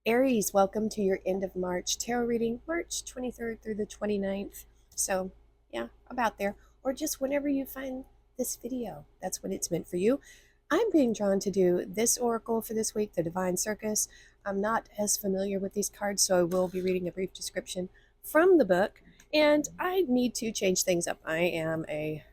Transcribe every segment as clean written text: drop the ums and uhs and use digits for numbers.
Aries, welcome to your end of March tarot reading, March 23rd through the 29th. So, yeah, about there. Or just whenever you find this video, that's when it's meant for you. I'm being drawn to do this oracle for this week, the Divine Circus. I'm not as familiar with these cards, so I will be reading a brief description from the book. And I need to change things up. I am a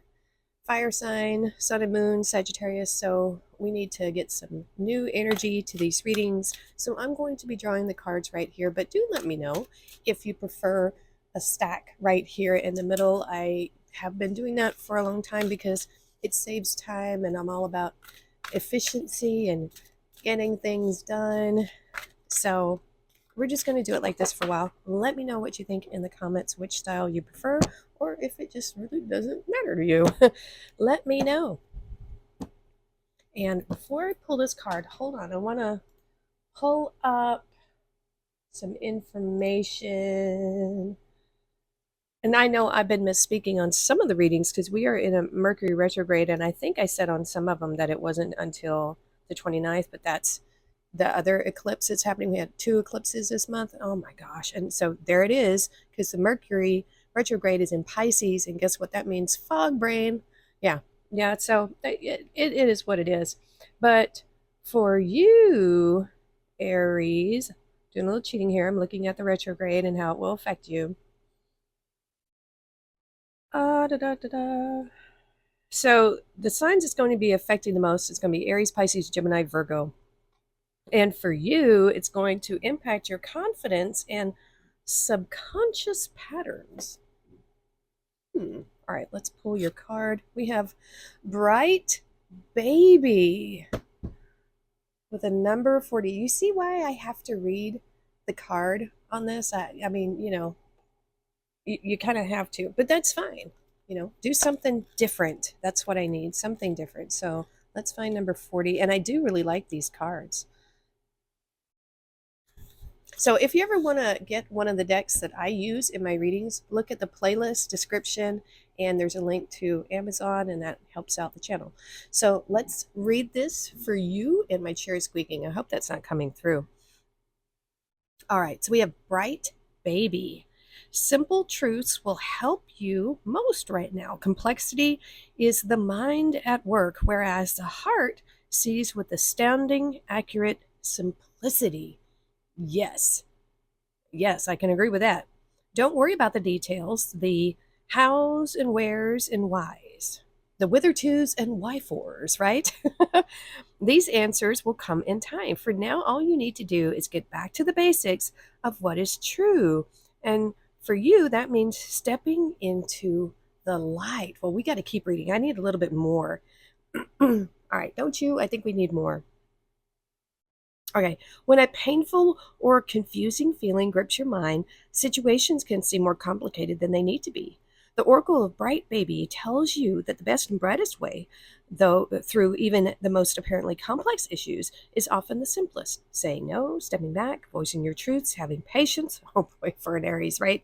fire sign, sun and moon, Sagittarius. So we need to get some new energy to these readings. So I'm going to be drawing the cards right here, but do let me know if you prefer a stack right here in the middle. I have been doing that for a long time because it saves time and I'm all about efficiency and getting things done. So we're just going to do it like this for a while. Let me know what you think in the comments, which style you prefer, or if it just really doesn't matter to you. Let me know. And before I pull this card, hold on. I want to pull up some information. And I know I've been misspeaking on some of the readings because we are in a Mercury retrograde, and I think I said on some of them that it wasn't until the 29th, but that's the other eclipse that's happening. We had two eclipses this month. Oh my gosh. And so there it is, because the Mercury retrograde is in Pisces. And guess what that means? Fog brain. Yeah. Yeah. So it is what it is. But for you, Aries, doing a little cheating here. I'm looking at the retrograde and how it will affect you. Da, da, da, da. So the signs it's going to be affecting the most is going to be Aries, Pisces, Gemini, Virgo. And for you, it's going to impact your confidence and subconscious patterns. All right, let's pull your card. We have Bright Baby with a number 40. You see why I have to read the card on this? I mean, you kind of have to, but that's fine. Do something different. That's what I need, something different. So let's find number 40. And I do really like these cards. So if you ever want to get one of the decks that I use in my readings, look at the playlist description, and there's a link to Amazon, and that helps out the channel. So let's read this for you. And my chair is squeaking. I hope that's not coming through. All right, so we have Bright Baby. Simple truths will help you most right now. Complexity is the mind at work, whereas the heart sees with astounding, accurate simplicity. Yes. Yes, I can agree with that. Don't worry about the details, the hows and wheres and whys, the whither tos and why fors, right? These answers will come in time. For now, all you need to do is get back to the basics of what is true. And for you, that means stepping into the light. Well, we got to keep reading. I need a little bit more. All right, don't you? I think we need more. Okay, when a painful or confusing feeling grips your mind, situations can seem more complicated than they need to be. The Oracle of Bright Baby tells you that the best and brightest way, though through even the most apparently complex issues, is often the simplest. Saying no, stepping back, voicing your truths, having patience. Oh boy, for an Aries, right?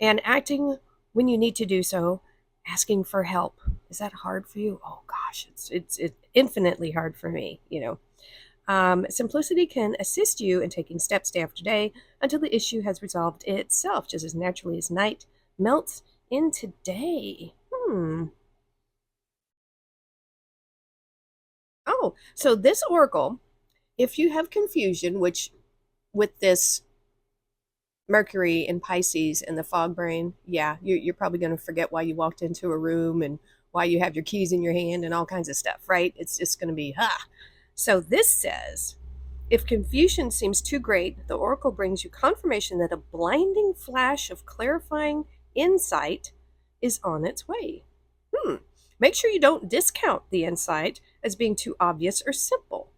And acting when you need to do so, asking for help. Is that hard for you? Oh gosh, it's infinitely hard for me, Simplicity can assist you in taking steps day after day until the issue has resolved itself, just as naturally as night melts into day. Oh, so this oracle, if you have confusion, which with this Mercury in Pisces and the fog brain, yeah, you're probably going to forget why you walked into a room and why you have your keys in your hand and all kinds of stuff, right? It's just going to be, ha. So this says, if confusion seems too great, the oracle brings you confirmation that a blinding flash of clarifying insight is on its way. Make sure you don't discount the insight as being too obvious or simple.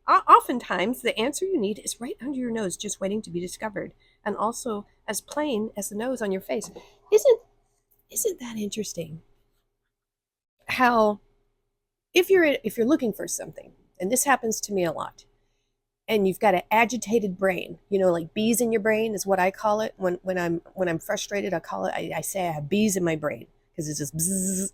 Oftentimes, the answer you need is right under your nose, just waiting to be discovered, and also as plain as the nose on your face. Isn't that interesting? How if you're looking for something, and this happens to me a lot, and you've got an agitated brain, like bees in your brain is what I call it. When I'm frustrated, I call it, I say I have bees in my brain because it's just bzzz,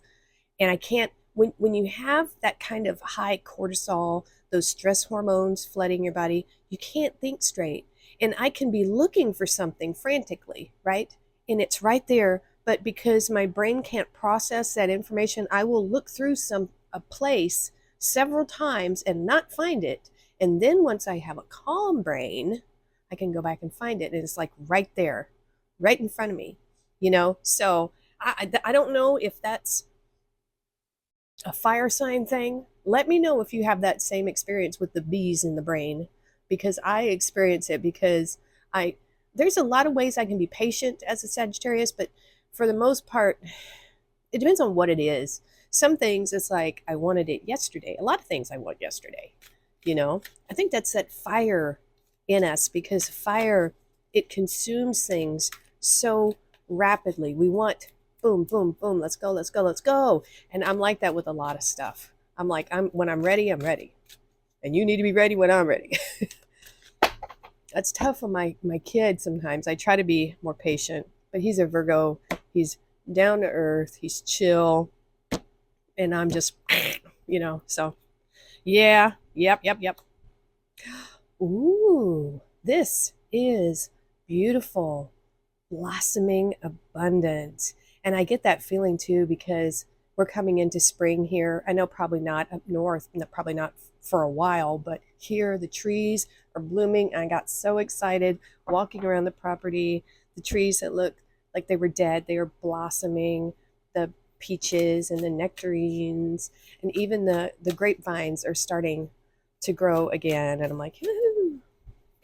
and I can't when you have that kind of high cortisol, those stress hormones flooding your body, you can't think straight. And I can be looking for something frantically, right? And it's right there, but because my brain can't process that information, I will look through a place several times and not find it. And then once I have a calm brain, I can go back and find it. And it's like right there, right in front of me, you know? So I don't know if that's a fire sign thing. Let me know if you have that same experience with the bees in the brain, because I experience it. Because I there's a lot of ways I can be patient as a Sagittarius, but for the most part, it depends on what it is. Some things it's like I wanted it yesterday. A lot of things I want yesterday. You know, I think that's that fire in us, because fire, it consumes things so rapidly. We want boom, boom, boom, let's go, let's go, let's go. And I'm like that with a lot of stuff. I'm like, when I'm ready, I'm ready. And you need to be ready when I'm ready. That's tough on my kid sometimes. I try to be more patient, but he's a Virgo. He's down to earth, he's chill, and I'm just, so yeah, yep. Ooh, this is beautiful, blossoming abundance. And I get that feeling too, because we're coming into spring here. I know probably not up north, probably not for a while, but here the trees are blooming. I got so excited walking around the property. The trees that look like they were dead, they are blossoming. The peaches and the nectarines and even the grapevines are starting to grow again. And I'm like, woo!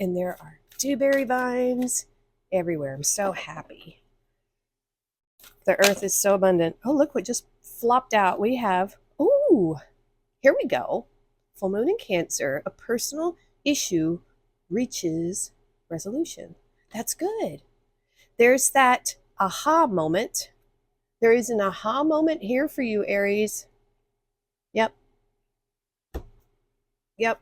And there are dewberry vines everywhere. I'm so happy. The earth is so abundant. Oh, look what just flopped out. We have, ooh, here we go. Full moon in Cancer, a personal issue reaches resolution. That's good. There's that aha moment. There is an aha moment here for you, Aries. Yep. Yep.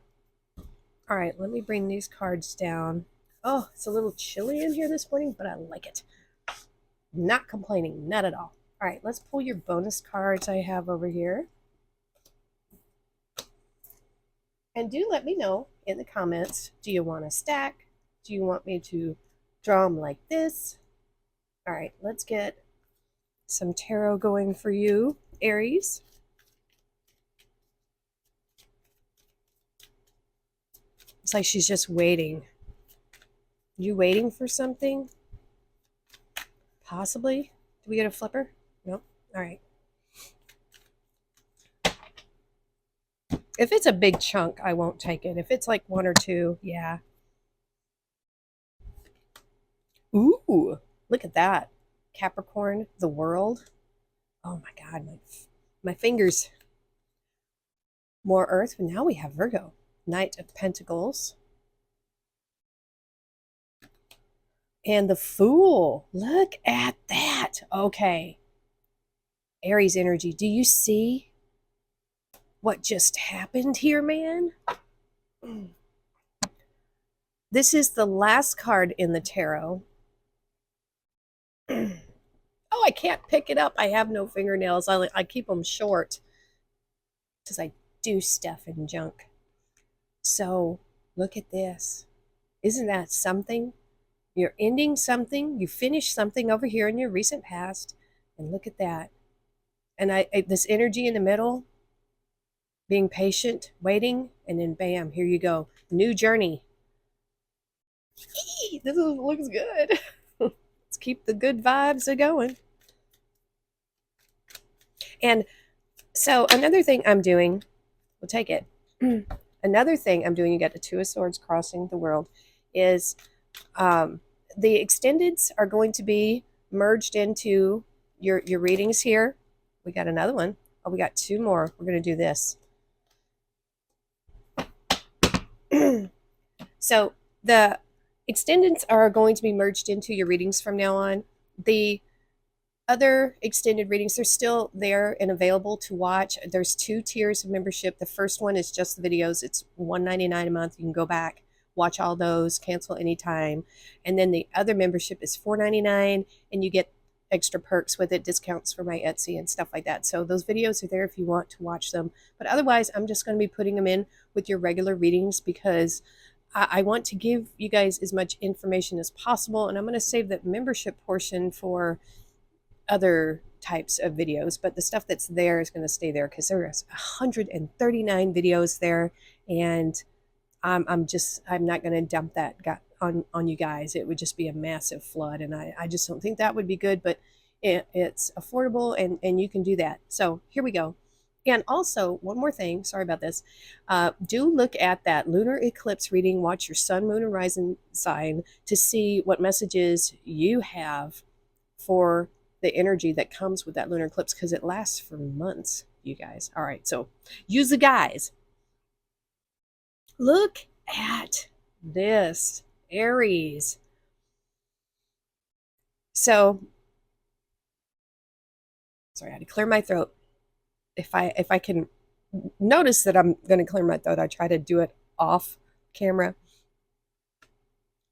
All right, let me bring these cards down. Oh, it's a little chilly in here this morning, but I like it. Not complaining, not at all. All right, let's pull your bonus cards I have over here. And do let me know in the comments, do you want to stack? Do you want me to draw them like this? All right, let's get some tarot going for you, Aries. It's like she's just waiting. You waiting for something? Possibly. Do we get a flipper? Nope. All right. If it's a big chunk, I won't take it. If it's like one or two, yeah. Ooh, look at that. Capricorn, the world. Oh my God, my fingers. More earth, but now we have Virgo. Knight of Pentacles. And the Fool. Look at that. Okay. Aries energy. Do you see what just happened here, man? This is the last card in the tarot. Oh, I can't pick it up. I have no fingernails. I keep them short because I do stuff and junk. So look at this. Isn't that something? You're ending something. You finish something over here in your recent past. And look at that. And this energy in the middle, being patient, waiting, and then bam, here you go. New journey. Eee, this looks good. Let's keep the good vibes going. And so another thing I'm doing, we'll take it. Another thing I'm doing, you got the Two of Swords crossing the world, is the extendeds are going to be merged into your readings here. We got another one. Oh, we got two more. We're going to do this. So the extendeds are going to be merged into your readings from now on. The other extended readings are still there and available to watch. There's 2 tiers of membership. The first one is just the videos. It's $1.99 a month. You can go back, watch all those, cancel anytime. And then the other membership is $4.99, and you get extra perks with it, discounts for my Etsy and stuff like that. So those videos are there if you want to watch them. But otherwise, I'm just going to be putting them in with your regular readings because I want to give you guys as much information as possible. And I'm going to save that membership portion for other types of videos, but the stuff that's there is going to stay there because there's 139 videos there, and I'm not going to dump that on you guys. It would just be a massive flood, and I just don't think that would be good. But it's affordable, and you can do that. So here we go. And also, one more thing. Sorry about this. Do look at that lunar eclipse reading. Watch your sun, moon, and rising sign to see what messages you have for the energy that comes with that lunar eclipse because it lasts for months, you guys. All right, so use the guys. Look at this, Aries. So, sorry, I had to clear my throat. If I can notice that I'm going to clear my throat, I try to do it off camera.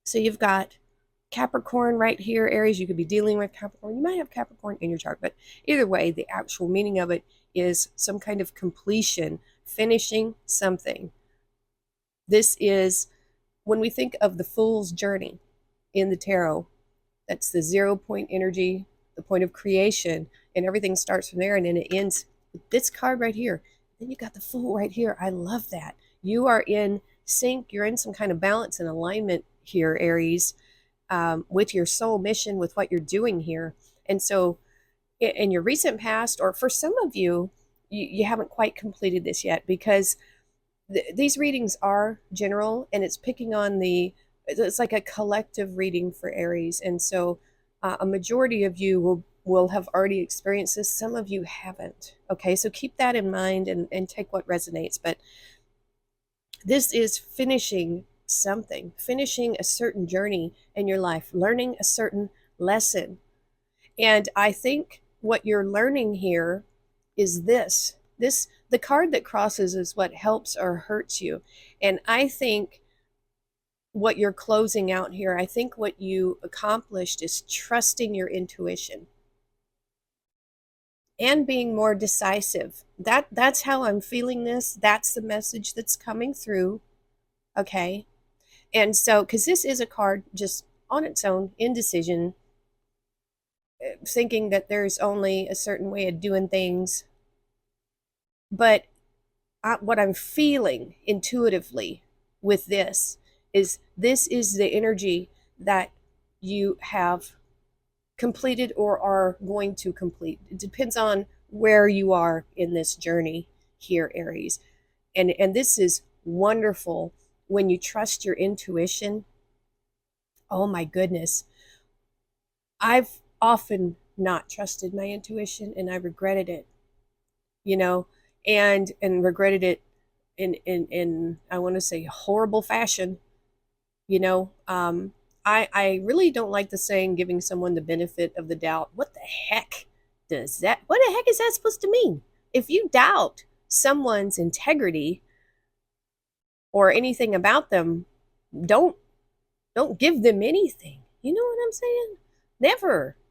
So you've got Capricorn right here, Aries. You could be dealing with Capricorn. You might have Capricorn in your chart, but either way, the actual meaning of it is some kind of completion, finishing something. This is when we think of the Fool's Journey in the tarot, that's the 0 point energy, the point of creation, and everything starts from there and then it ends with this card right here. Then you got the Fool right here. I love that. You are in sync. You're in some kind of balance and alignment here, Aries, with your soul mission, with what you're doing here. And so in your recent past, or for some of you, you haven't quite completed this yet because these readings are general and it's picking on it's like a collective reading for Aries. And so a majority of you will have already experienced this. Some of you haven't. Okay, so keep that in mind and take what resonates. But this is finishing something, finishing a certain journey in your life, learning a certain lesson. And I think what you're learning here is this the card that crosses is what helps or hurts you. And I think what you're closing out here, I think what you accomplished is trusting your intuition and being more decisive. That's how I'm feeling this. That's the message that's coming through. Okay. And so, because this is a card just on its own, indecision, thinking that there's only a certain way of doing things. But what I'm feeling intuitively with this is the energy that you have completed or are going to complete. It depends on where you are in this journey here, Aries. And this is wonderful when you trust your intuition. Oh my goodness. I've often not trusted my intuition and I regretted it, you know, and regretted it in I want to say horrible fashion, you know. I really don't like the saying giving someone the benefit of the doubt. What the heck what the heck is that supposed to mean? If you doubt someone's integrity or anything about them, don't give them anything. You know what I'm saying?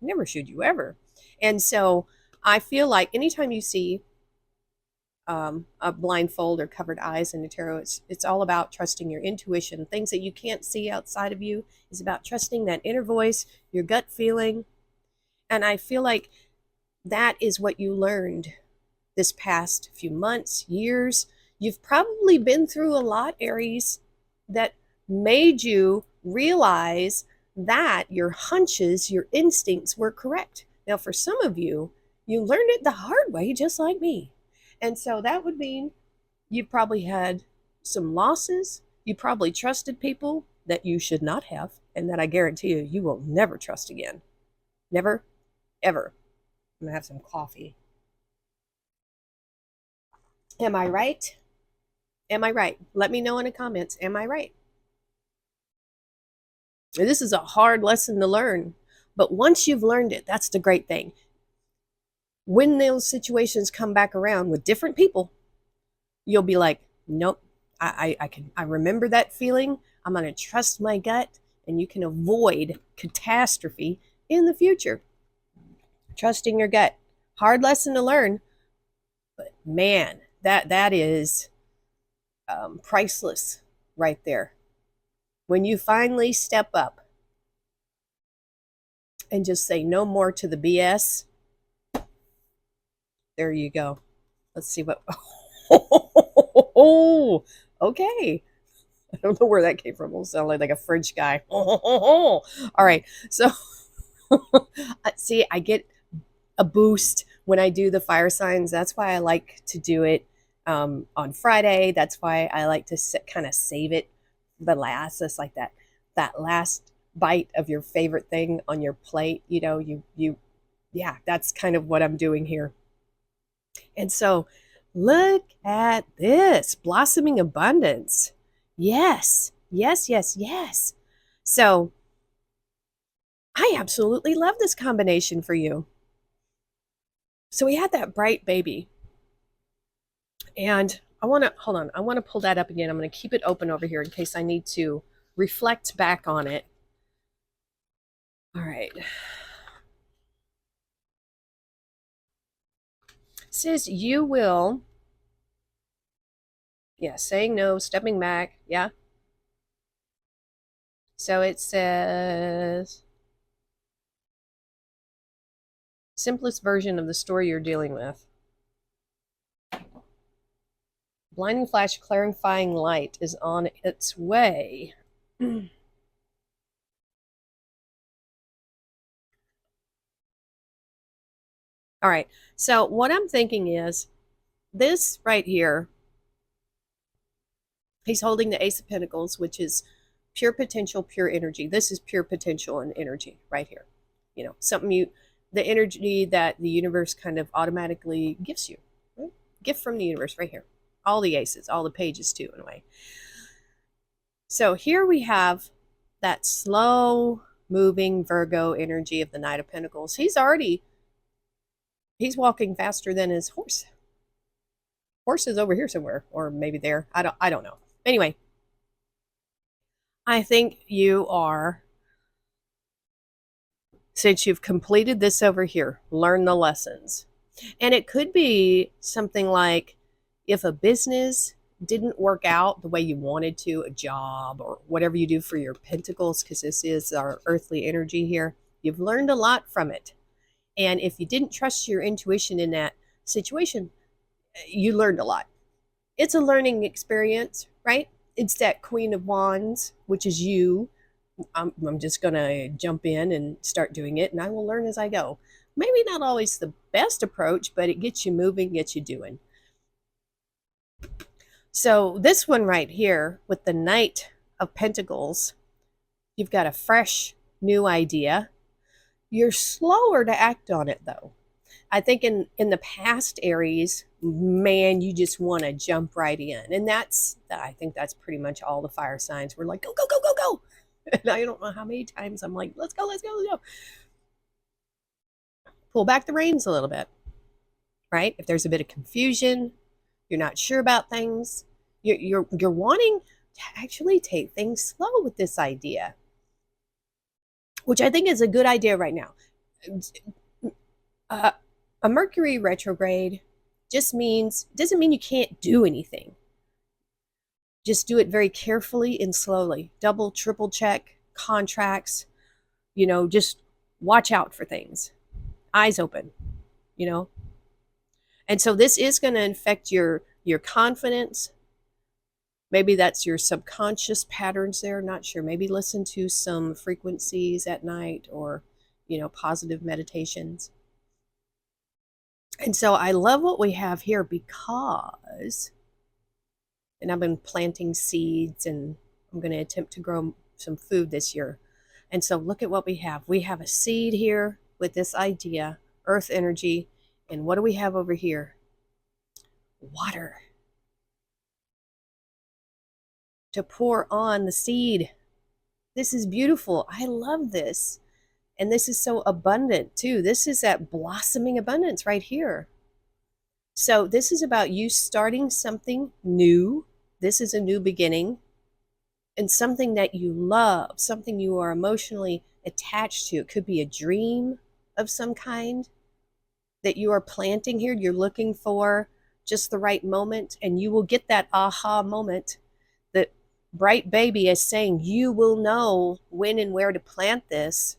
Never should you ever. And so I feel like anytime you see a blindfold or covered eyes in the tarot, it's all about trusting your intuition. Things that you can't see outside of you is about trusting that inner voice, your gut feeling. And I feel like that is what you learned this past few months, years. You've probably been through a lot, Aries, that made you realize that your hunches, your instincts were correct. Now, for some of you, you learned it the hard way, just like me. And so that would mean you probably had some losses. You probably trusted people that you should not have, and that I guarantee you, you will never trust again. Never, ever. I'm going to have some coffee. Am I right? Am I right? Let me know in the comments. Am I right? This is a hard lesson to learn, but once you've learned it, that's the great thing. When those situations come back around with different people, you'll be like, nope, I remember that feeling. I'm going to trust my gut, and you can avoid catastrophe in the future. Trusting your gut. Hard lesson to learn, but man, that is priceless right there. When you finally step up and just say no more to the BS, there you go. Let's see what. Oh, okay. I don't know where that came from. It sounded like a French guy. All right. So, see, I get a boost when I do the fire signs. That's why I like to do it on Friday. That's why I like to kind of save it the last. It's like that last bite of your favorite thing on your plate. You know, yeah, that's kind of what I'm doing here. And so, look at this blossoming abundance. Yes, yes, yes, yes. So, I absolutely love this combination for you. So, we had that bright baby. And I want to hold on. I want to pull that up again. I'm going to keep it open over here in case I need to reflect back on it. All right. It says you will, yeah, saying no, stepping back. Yeah. So it says simplest version of the story you're dealing with. Blinding flash, clarifying light is on its way. All right. So what I'm thinking is this right here, he's holding the Ace of Pentacles, which is pure potential, pure energy. This is pure potential and energy right here. You know, the energy that the universe kind of automatically gives you. Right? Gift from the universe right here. All the aces, all the pages too, in a way. So here we have that slow moving Virgo energy of the Knight of Pentacles. He's walking faster than his horse. Horse is over here somewhere, or maybe there. I don't know. Anyway, I think you are, since you've completed this over here, learn the lessons. And it could be something like if a business didn't work out the way you wanted to, a job or whatever you do for your pentacles, because this is our earthly energy here, you've learned a lot from it. And if you didn't trust your intuition in that situation, you learned a lot. It's a learning experience, right? It's that Queen of Wands, which is you. I'm just going to jump in and start doing it, and I will learn as I go. Maybe not always the best approach, but it gets you moving, gets you doing. So this one right here with the Knight of Pentacles, you've got a fresh new idea. You're slower to act on it though. I think in the past, Aries, man, you just want to jump right in. And I think that's pretty much all the fire signs. We're like, go, go, go, go, go. And I don't know how many times I'm like, let's go, let's go, let's go. Pull back the reins a little bit, right? If there's a bit of confusion, you're not sure about things, you're wanting to actually take things slow with this idea, which I think is a good idea right now. A Mercury retrograde doesn't mean you can't do anything. Just do it very carefully and slowly. Double, triple check contracts, just watch out for things. Eyes open, And so this is going to affect your confidence. Maybe that's your subconscious patterns there, not sure. Maybe listen to some frequencies at night or, positive meditations. And so I love what we have here because, and I've been planting seeds and I'm going to attempt to grow some food this year. And so look at what we have. We have a seed here with this idea, earth energy. And what do we have over here? Water to pour on the seed. This is beautiful. I love this. And this is so abundant too. This is that blossoming abundance right here. So this is about you starting something new. This is a new beginning. And something that you love, something you are emotionally attached to. It could be a dream of some kind. that you are planting here. You're looking for just the right moment, and you will get that aha moment. That bright baby is saying you will know when and where to plant this,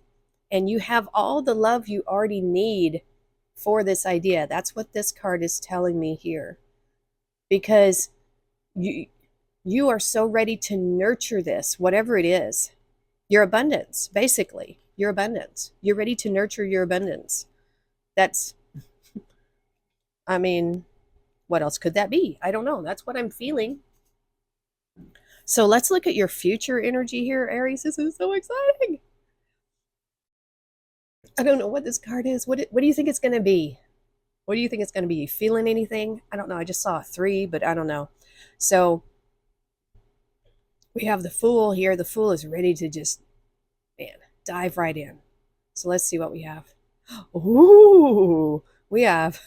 and you have all the love you already need for this idea. That's what this card is telling me here, because you you are so ready to nurture this, whatever it is. Your abundance, basically. Your abundance. You're ready to nurture your abundance. That's, I mean, what else could that be? I don't know. That's what I'm feeling. So let's look at your future energy here, Aries. This is so exciting. I don't know what this card is. What do you think it's going to be? What do you think it's going to be? You feeling anything? I don't know. I just saw a 3, but I don't know. So we have the Fool here. The Fool is ready to just, man, dive right in. So let's see what we have. Ooh, we have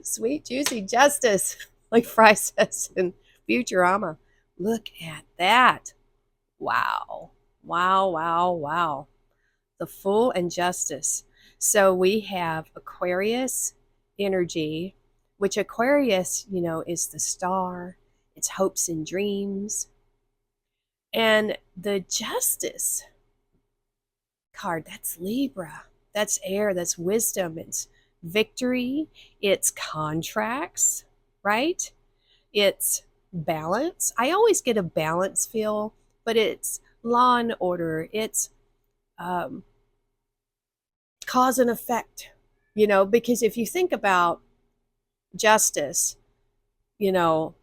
sweet, juicy justice, like Fry says in Futurama. Look at that. Wow. Wow, wow, wow. The Fool and Justice. So we have Aquarius energy, which Aquarius, is the star, it's hopes and dreams. And the Justice card, that's Libra. That's air, that's wisdom, it's victory, it's contracts, right? It's balance. I always get a balance feel, but it's law and order. It's um, cause and effect, because if you think about justice, you know,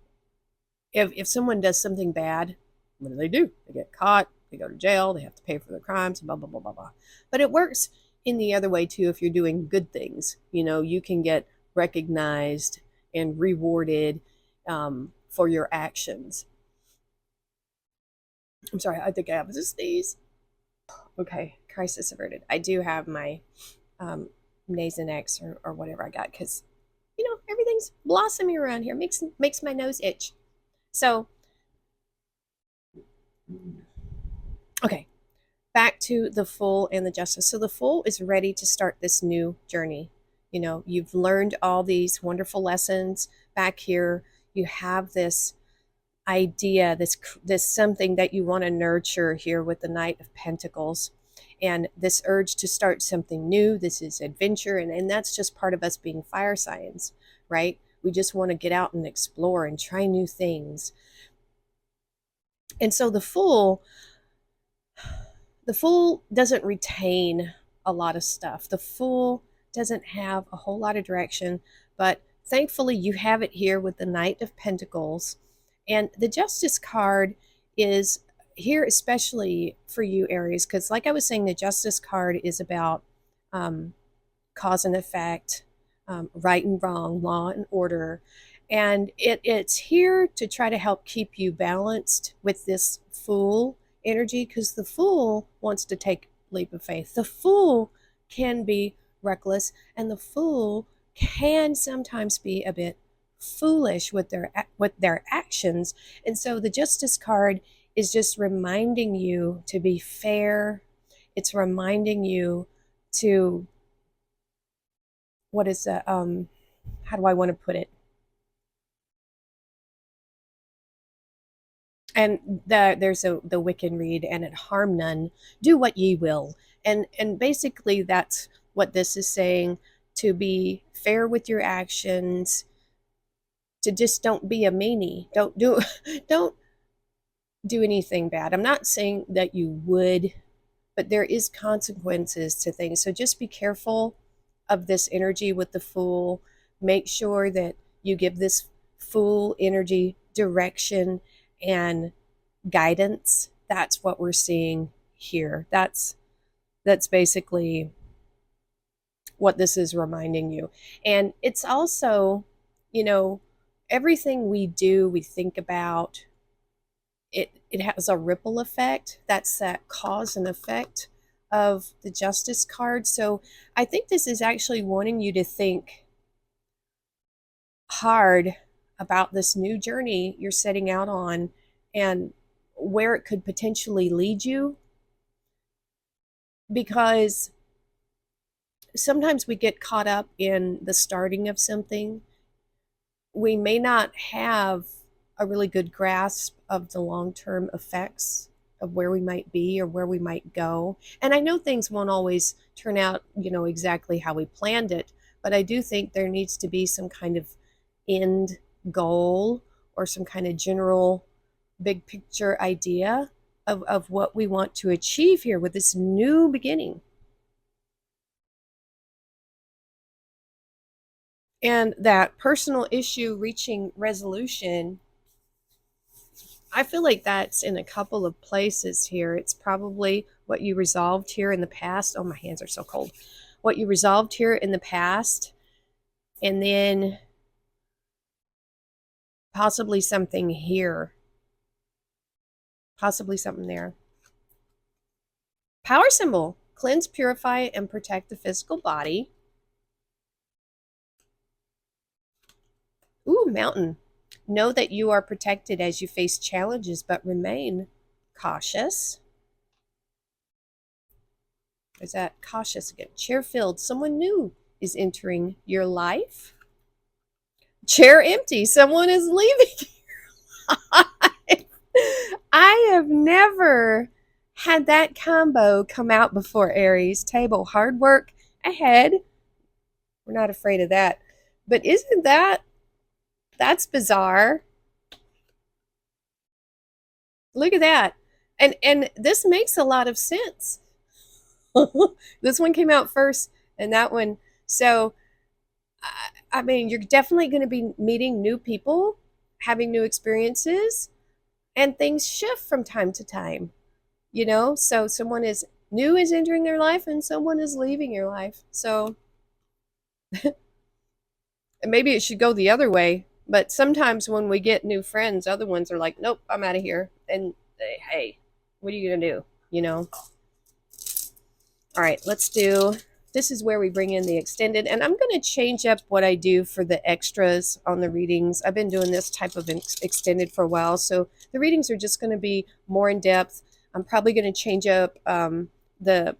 if someone does something bad, what do? They get caught, they go to jail, they have to pay for their crimes, blah, blah, blah, blah, blah. But it works in the other way too. If you're doing good things, you can get recognized and rewarded for your actions. I'm sorry, I think I have to sneeze. Okay, crisis averted. I do have my um, Nasonex or whatever I got, because everything's blossoming around here. Makes my nose itch. So, okay, back to the Fool and the Justice. So the Fool is ready to start this new journey. You've learned all these wonderful lessons back here. You have this idea, this something that you want to nurture here with the Knight of Pentacles, and this urge to start something new. This is adventure, and that's just part of us being fire signs, right? We just want to get out and explore and try new things. And so the Fool doesn't retain a lot of stuff. The Fool doesn't have a whole lot of direction, but thankfully you have it here with the Knight of Pentacles. And the Justice card is here especially for you, Aries, because like I was saying, the Justice card is about cause and effect, right and wrong, law and order. And it's here to try to help keep you balanced with this Fool energy, because the Fool wants to take leap of faith. The Fool can be reckless, and the Fool can sometimes be a bit foolish with their actions. And so the Justice card is just reminding you to be fair. It's reminding you to, what is that, how do I want to put it, and there's the Wiccan read, and it harm none, do what ye will. And basically that's what this is saying, to be fair with your actions, to just don't be a meanie, don't do anything bad. I'm not saying that you would, but there is consequences to things. So just be careful of this energy with the Fool. Make sure that you give this Fool energy direction and guidance. That's what we're seeing here. That's basically what this is reminding you. And it's also, everything we do, we think about, it has a ripple effect. That's that cause and effect of the Justice card. So I think this is actually wanting you to think hard about this new journey you're setting out on, and where it could potentially lead you, because sometimes we get caught up in the starting of something. We may not have a really good grasp of the long-term effects of where we might be or where we might go. And I know things won't always turn out, exactly how we planned it, but I do think there needs to be some kind of end goal or some kind of general big picture idea of what we want to achieve here with this new beginning. And that personal issue reaching resolution, I feel like that's in a couple of places here. It's probably what you resolved here in the past. Oh, my hands are so cold. What you resolved here in the past, and then possibly something here, possibly something there. Power symbol: cleanse, purify, and protect the physical body. Ooh, mountain: know that you are protected as you face challenges, but remain cautious. There's that cautious again. Chair filled: someone new is entering your life. Chair empty: someone is leaving your life. I have never had that combo come out before, Aries. Table: hard work ahead. We're not afraid of that. But isn't that's bizarre? Look at that. And this makes a lot of sense. This one came out first and that one. So I mean, you're definitely going to be meeting new people, having new experiences, and things shift from time to time. So someone is new is entering their life and someone is leaving your life. So maybe it should go the other way. But sometimes when we get new friends, other ones are like, nope, I'm out of here. And hey, what are you going to do? All right, let's do, this is where we bring in the extended. And I'm going to change up what I do for the extras on the readings. I've been doing this type of extended for a while. So the readings are just going to be more in depth. I'm probably going to change up the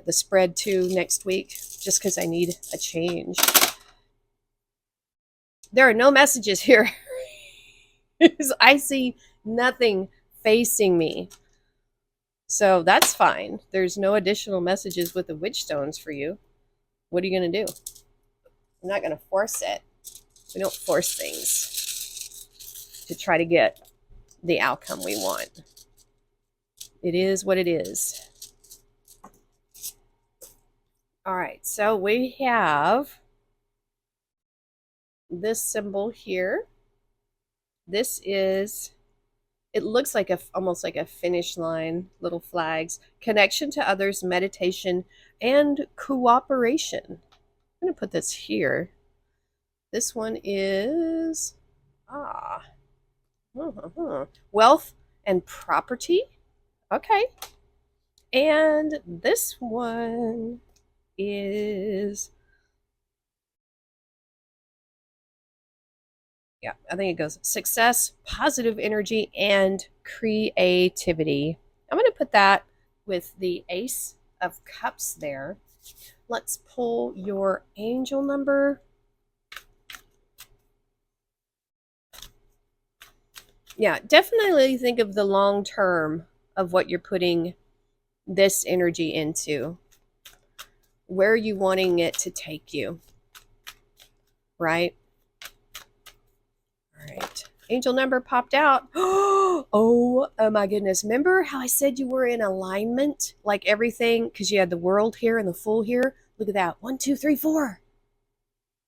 spread too next week, just because I need a change. There are no messages here. I see nothing facing me. So that's fine. There's no additional messages with the witch stones for you. What are you going to do? I'm not going to force it. We don't force things to try to get the outcome we want. It is what it is. All right, so we have this symbol here. This is, it looks like almost like a finish line, little flags. Connection to others, meditation, and cooperation. I'm going to put this here. This one is wealth and property. Okay. And this one is, yeah, I think it goes success, positive energy, and creativity. I'm going to put that with the Ace of Cups there. Let's pull your angel number. Yeah, definitely think of the long term of what you're putting this energy into. Where are you wanting it to take you? Right? All right. Angel number popped out. Oh my goodness. Remember how I said you were in alignment? Like everything, because you had the world here and the full here. Look at that. 1, 2, 3, 4.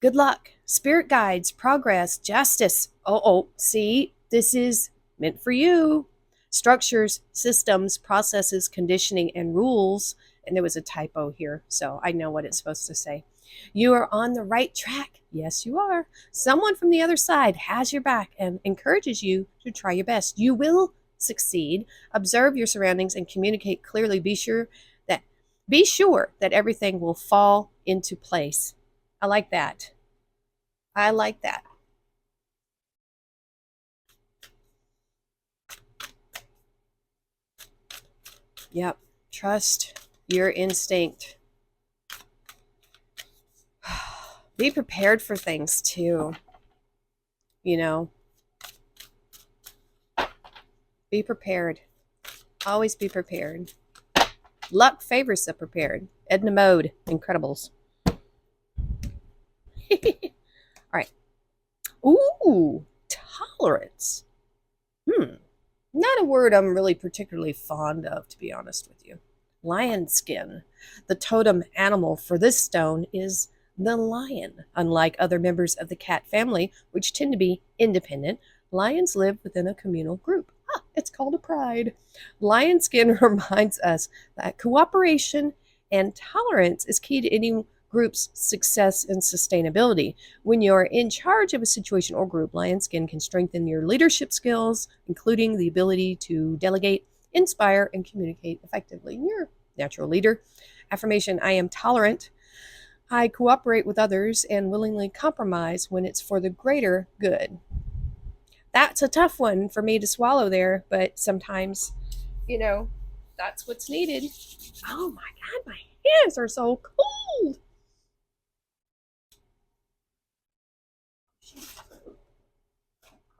Good luck. Spirit guides, progress, justice. Oh, see, this is meant for you. Structures, systems, processes, conditioning, and rules. And there was a typo here, so I know what it's supposed to say. You are on the right track. Yes, you are. Someone from the other side has your back and encourages you to try your best. You will succeed. Observe your surroundings and communicate clearly. Be sure that everything will fall into place. I like that. I like that. Yep. Trust your instinct. Be prepared for things too. You know, be prepared. Always be prepared. Luck favors the prepared. Edna Mode, Incredibles. All right. Ooh, tolerance. Not a word I'm really particularly fond of, to be honest with you. Lion skin. The totem animal for this stone is the lion. Unlike other members of the cat family, which tend to be independent, lions live within a communal group. It's called a pride. Lion skin reminds us that cooperation and tolerance is key to any group's success and sustainability. When you're in charge of a situation or group, lion skin can strengthen your leadership skills, including the ability to delegate, inspire, and communicate effectively. You're a natural leader. Affirmation: I am tolerant. I cooperate with others and willingly compromise when it's for the greater good. That's a tough one for me to swallow there, but sometimes, you know, that's what's needed. Oh my God, my hands are so cold.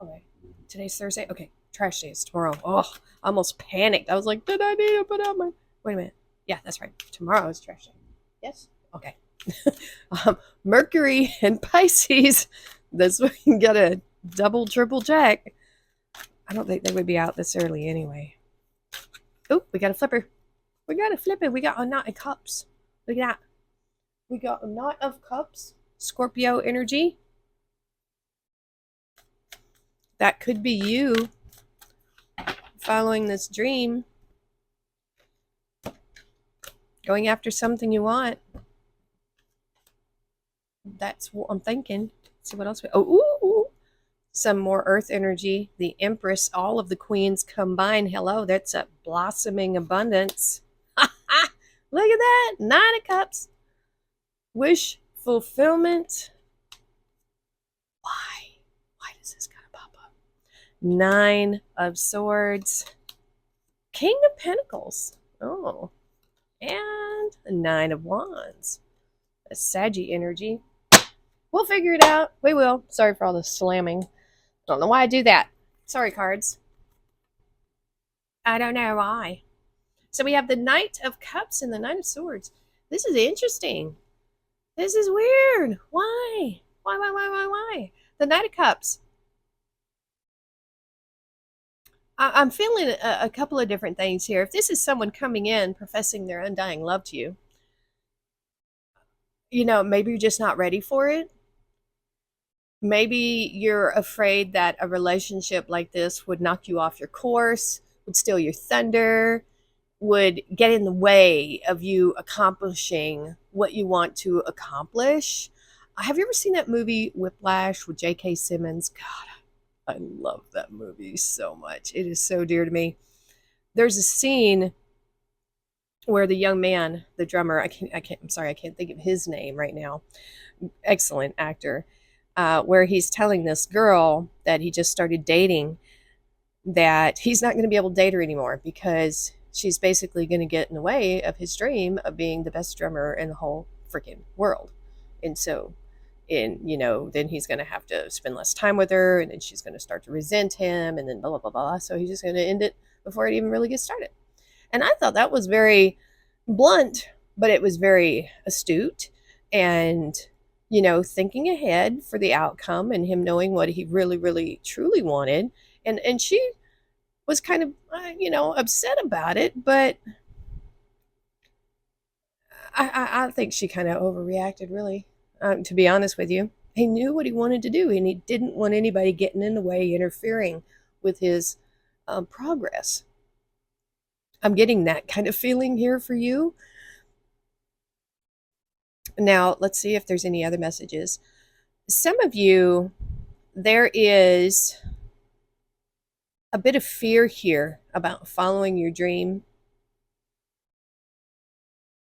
Okay, today's Thursday. Okay, trash day is tomorrow. Oh, I almost panicked. I was like, did I need to put out my. Wait a minute. Yeah, that's right. Tomorrow is trash day. Yes? Okay. Mercury and Pisces. This one got a double, triple check. I don't think they would be out this early anyway. Oh, we got a flipper. We got a flipper. We got a knot of cups. Look at that. We got a knot of cups. Scorpio energy. That could be you following this dream, going after something you want. That's what I'm thinking. Let's see what else ooh, some more earth energy. The Empress, all of the queens combined. Hello, that's a blossoming abundance. Look at that. 9 of Cups. Wish fulfillment. Why? Why does this gotta pop up? 9 of Swords. King of Pentacles. Oh. And the 9 of Wands. A Saggy energy. We'll figure it out. We will. Sorry for all the slamming. I don't know why I do that. Sorry, cards. I don't know why. So we have the Knight of Cups and the Knight of Swords. This is interesting. This is weird. Why? Why? The Knight of Cups. I'm feeling a couple of different things here. If this is someone coming in professing their undying love to you, maybe you're just not ready for it. Maybe you're afraid that a relationship like this would knock you off your course, would steal your thunder, would get in the way of you accomplishing what you want to accomplish. Have you ever seen that movie Whiplash with J.K. Simmons? God, I love that movie so much. It is so dear to me. There's a scene where the young man, the drummer, I'm sorry, I can't think of his name right now. Excellent actor. Where he's telling this girl that he just started dating that he's not going to be able to date her anymore because she's basically going to get in the way of his dream of being the best drummer in the whole freaking world. And so, then he's going to have to spend less time with her, and then she's going to start to resent him, and then blah, blah, blah, blah. So he's just going to end it before it even really gets started. And I thought that was very blunt, but it was very astute and, thinking ahead for the outcome and him knowing what he really, really, truly wanted. And she was kind of, upset about it, but I think she kind of overreacted, really, to be honest with you. He knew what he wanted to do, and he didn't want anybody getting in the way, interfering with his progress. I'm getting that kind of feeling here for you. Now, let's see if there's any other messages. Some of you, there is a bit of fear here about following your dream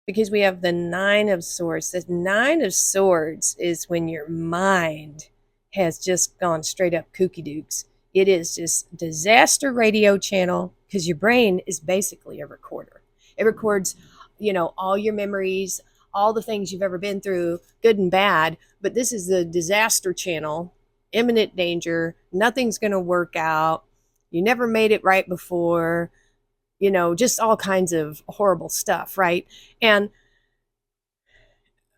because we have the 9 of Swords. The 9 of Swords is when your mind has just gone straight up kooky dukes. It is just disaster radio channel because your brain is basically a recorder. It records, all your memories, all the things you've ever been through, good and bad, but this is the disaster channel, imminent danger, nothing's going to work out, you never made it right before, just all kinds of horrible stuff, right? And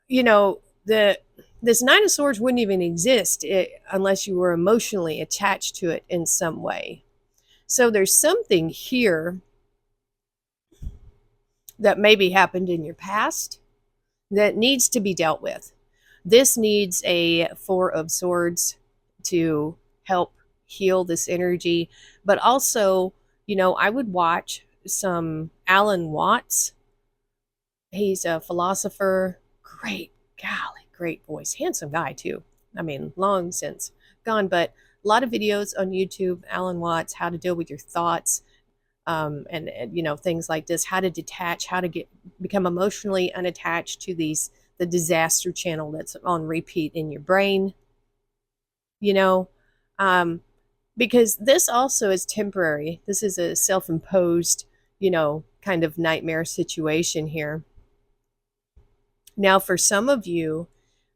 the this Nine of Swords wouldn't even exist unless you were emotionally attached to it in some way. So there's something here that maybe happened in your past that needs to be dealt with. This needs a Four of Swords to help heal this energy. But also, I would watch some Alan Watts. He's a philosopher. Great, golly, great voice. Handsome guy, too. I mean, long since gone, but a lot of videos on YouTube, Alan Watts, how to deal with your thoughts, and things like this, how to detach, how to become emotionally unattached to the disaster channel that's on repeat in your brain, you know um, because this also is temporary. This is a self-imposed, kind of nightmare situation here. Now for some of you,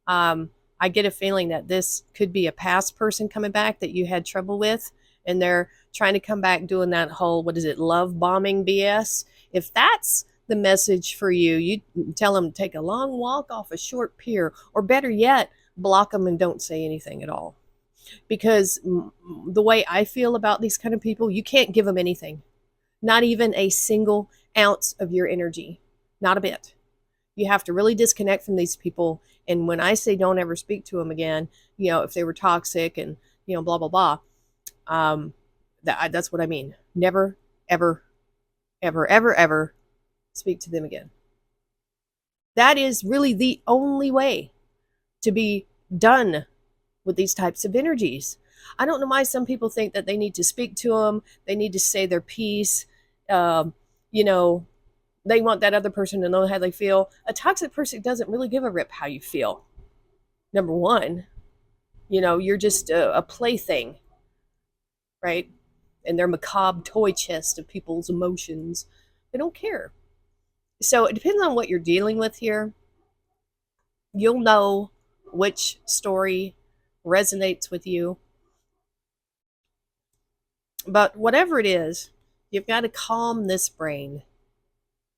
I get a feeling that this could be a past person coming back that you had trouble with, and they're trying to come back doing that whole, what is it, love bombing BS. If that's the message for you, you tell them to take a long walk off a short pier, or better yet, block them and don't say anything at all. Because the way I feel about these kind of people, you can't give them anything, not even a single ounce of your energy, not a bit. You have to really disconnect from these people. And when I say don't ever speak to them again, if they were toxic and, blah, blah, blah, that's what I mean. Never, ever, ever, ever, ever speak to them again. That is really the only way to be done with these types of energies. I don't know why some people think that they need to speak to them, they need to say their piece, you know, they want that other person to know how they feel. A toxic person doesn't really give a rip how you feel. Number one, you're just a plaything, right? And their macabre toy chest of people's emotions. They don't care. So it depends on what you're dealing with here. You'll know which story resonates with you. But whatever it is, you've got to calm this brain.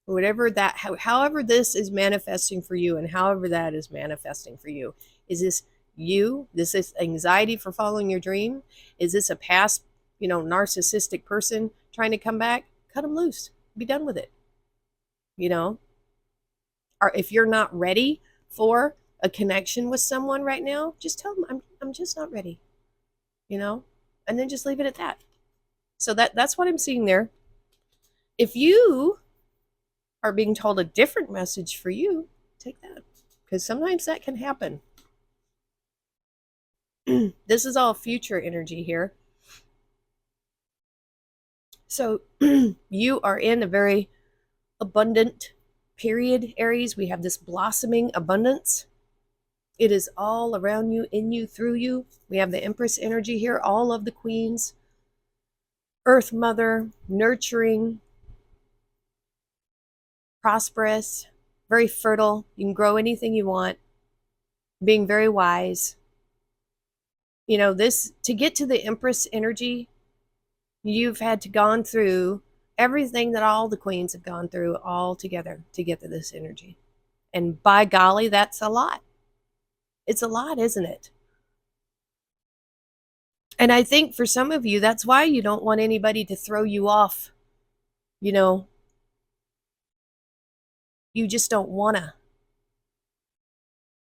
Whatever that, however this is manifesting for you, and however that is manifesting for you. Is this you? This is anxiety for following your dream? Is this a past, narcissistic person trying to come back? Cut them loose. Be done with it. Or if you're not ready for a connection with someone right now, just tell them I'm just not ready. And then just leave it at that. So that's what I'm seeing there. If you are being told a different message for you, take that, because sometimes that can happen. This is all future energy here. So you are in a very abundant period, Aries. We have this blossoming abundance. It is all around you, in you, through you. We have the Empress energy here, all of the queens, Earth Mother, nurturing, prosperous, very fertile. You can grow anything you want, being very wise. This, to get to the Empress energy, you've had to gone through everything that all the queens have gone through all together to get to this energy. And by golly, that's a lot. It's a lot, isn't it? And I think for some of you, that's why you don't want anybody to throw you off. You just don't wanna.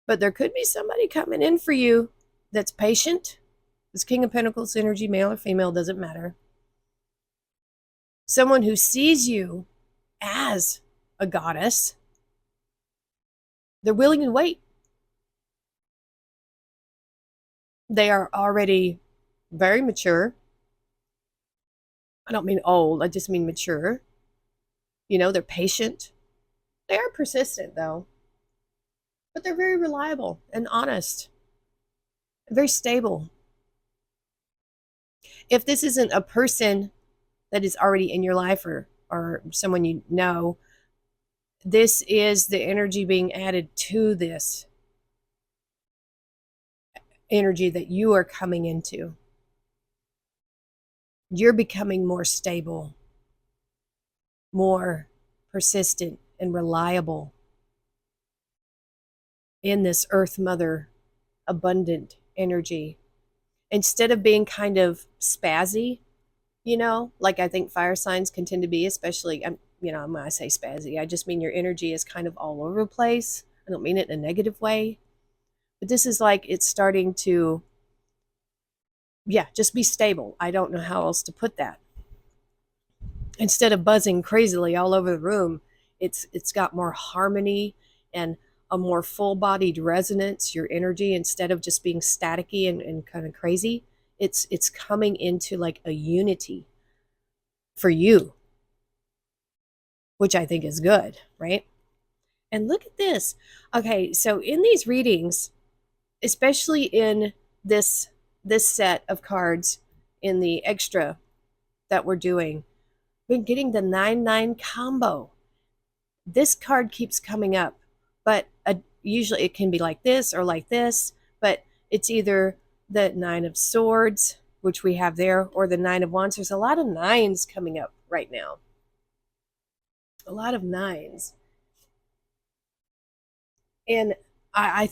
But there could be somebody coming in for you that's patient. This King of Pentacles energy, male or female, doesn't matter. Someone who sees you as a goddess. They're willing to wait. They are already very mature. I don't mean old, I just mean mature. They're patient. They are persistent, though. But they're very reliable and honest. Very stable. If this isn't a person that is already in your life, or someone This is the energy being added to this energy that you are coming into. You're becoming more stable, more persistent, and reliable in this Earth Mother abundant energy. Instead of being kind of spazzy, like I think fire signs can tend to be, especially, when I say spazzy, I just mean your energy is kind of all over the place. I don't mean it in a negative way, but this is like it's starting to, yeah, just be stable. I don't know how else to put that. Instead of buzzing crazily all over the room, it's got more harmony and a more full-bodied resonance. Your energy, instead of just being staticky and kind of crazy, it's coming into like a unity for you, which I think is good, right? And look at this. Okay, so in these readings, especially in this set of cards in the extra that we're doing, we're getting the 9-9 combo. This card keeps coming up, but usually it can be like this or like this, but it's either the 9 of Swords, which we have there, or the 9 of Wands. There's a lot of nines coming up right now. A lot of nines. And I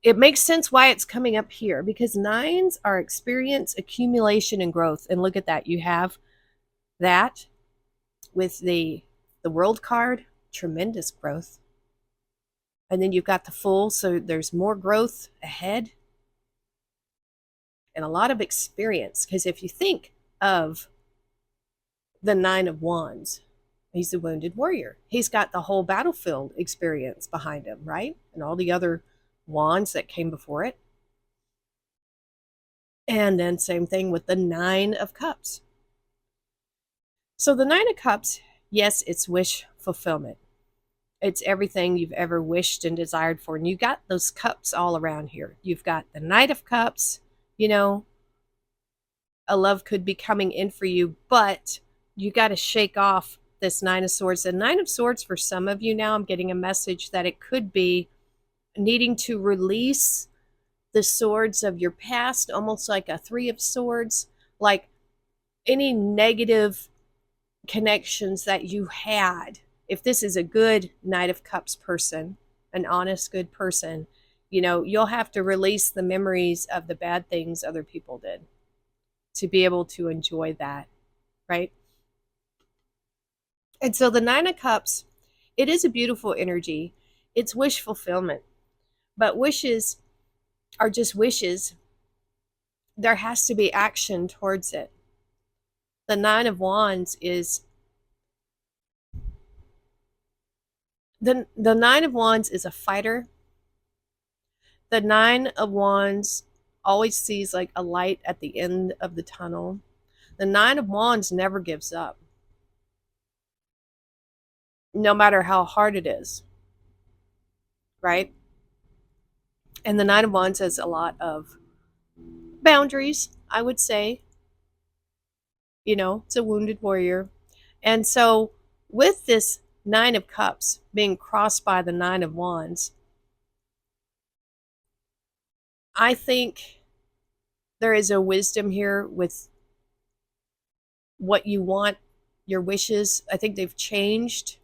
it makes sense why it's coming up here, because nines are experience, accumulation, and growth. And look at that. You have that with the World card, tremendous growth. And then you've got the Fool, so there's more growth ahead and a lot of experience. Because if you think of the 9 of Wands, he's the wounded warrior. He's got the whole battlefield experience behind him, right? And all the other wands that came before it. And then same thing with the 9 of Cups. So the 9 of Cups, yes, it's wish fulfillment. It's everything you've ever wished and desired for. And you got those cups all around here. You've got the Knight of Cups, a love could be coming in for you, but you got to shake off this 9 of Swords. The 9 of Swords, for some of you now, I'm getting a message that it could be needing to release the swords of your past, almost like a 3 of Swords, like any negative connections that you had. If this is a good Knight of Cups person, an honest, good person, you'll have to release the memories of the bad things other people did to be able to enjoy that, right? And so the 9 of Cups, it is a beautiful energy. It's wish fulfillment. But wishes are just wishes. There has to be action towards it. The 9 of Wands is the 9 of Wands is a fighter. The 9 of Wands always sees like a light at the end of the tunnel. The 9 of Wands never gives up, no matter how hard it is, right? And the 9 of Wands has a lot of boundaries, I would say. It's a wounded warrior. And so with this 9 of Cups being crossed by the 9 of Wands, I think there is a wisdom here with what you want, your wishes. I think they've changed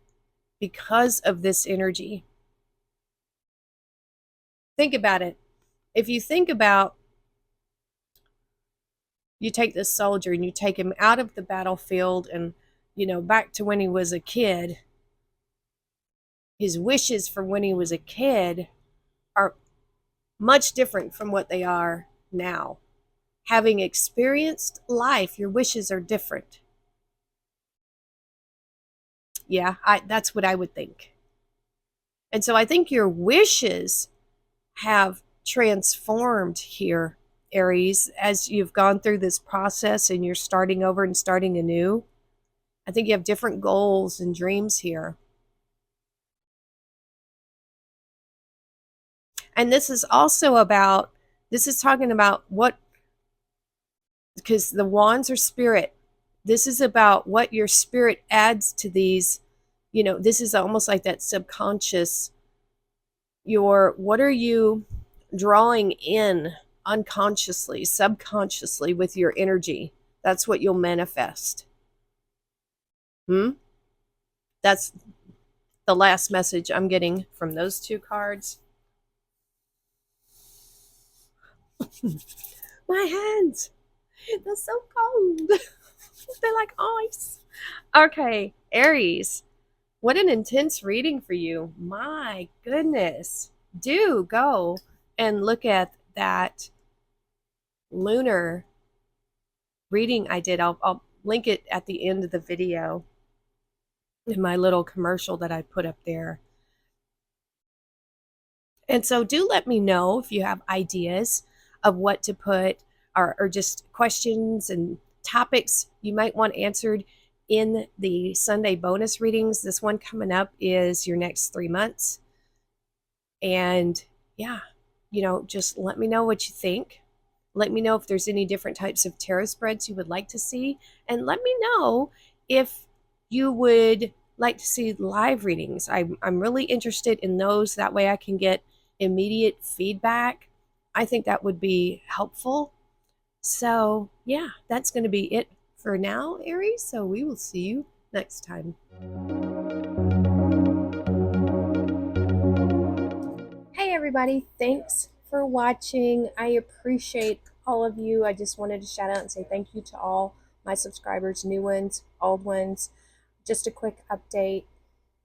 because of this energy. Think about it. If you think about, you take this soldier and you take him out of the battlefield and, back to when he was a kid, his wishes for when he was a kid are much different from what they are now. Having experienced life, your wishes are different. Yeah, that's what I would think. And so I think your wishes have transformed here, Aries, as you've gone through this process and you're starting over and starting anew. I think you have different goals and dreams here. And this is also about, this is talking about what, because the wands are spirit. This is about what your spirit adds to these This is almost like that subconscious. What are you drawing in unconsciously, subconsciously with your energy? That's what you'll manifest. Hmm? That's the last message I'm getting from those two cards. My hands, they're so cold. They're like ice. Okay, Aries, what an intense reading for you. My goodness. Do go and look at that lunar reading I did. I'll link it at the end of the video in my little commercial that I put up there. And so do let me know if you have ideas of what to put, or just questions and topics you might want answered in the Sunday bonus readings. This one coming up is your next 3 months. And yeah, just let me know what you think. Let me know if there's any different types of tarot spreads you would like to see. And let me know if you would like to see live readings. I'm really interested in those. That way I can get immediate feedback. I think that would be helpful. So, yeah, that's going to be it for now, Aries. So we will see you next time. Hey, everybody. Thanks for watching. I appreciate all of you. I just wanted to shout out and say thank you to all my subscribers, new ones, old ones. Just a quick update.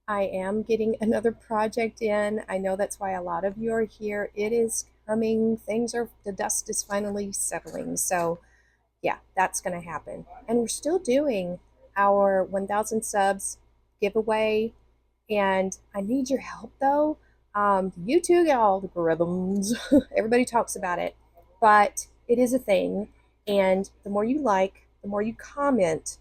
I am getting another project in. I know that's why a lot of you are here. It is coming. The dust is finally settling. So, yeah, that's going to happen. And we're still doing our 1,000 subs giveaway. And I need your help though. YouTube algorithms, everybody talks about it, but it is a thing. And the more you like, the more you comment,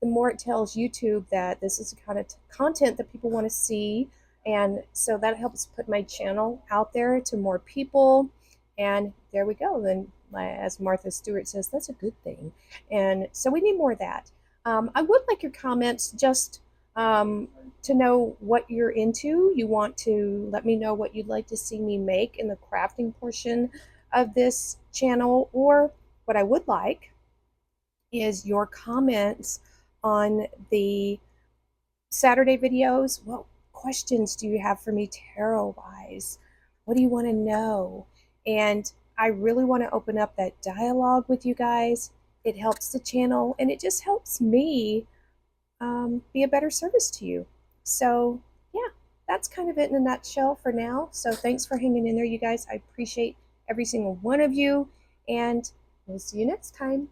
the more it tells YouTube that this is the kind of content that people want to see. And so that helps put my channel out there to more people. And there we go. Then, as Martha Stewart says, that's a good thing. And so we need more of that. I would like your comments just to know what you're into. You want to let me know what you'd like to see me make in the crafting portion of this channel, or what I would like is your comments on the Saturday videos. What questions do you have for me tarot wise? What do you want to know? And I really want to open up that dialogue with you guys. It helps the channel, and it just helps me be a better service to you. So, yeah, that's kind of it in a nutshell for now. So, thanks for hanging in there, you guys. I appreciate every single one of you, and we'll see you next time.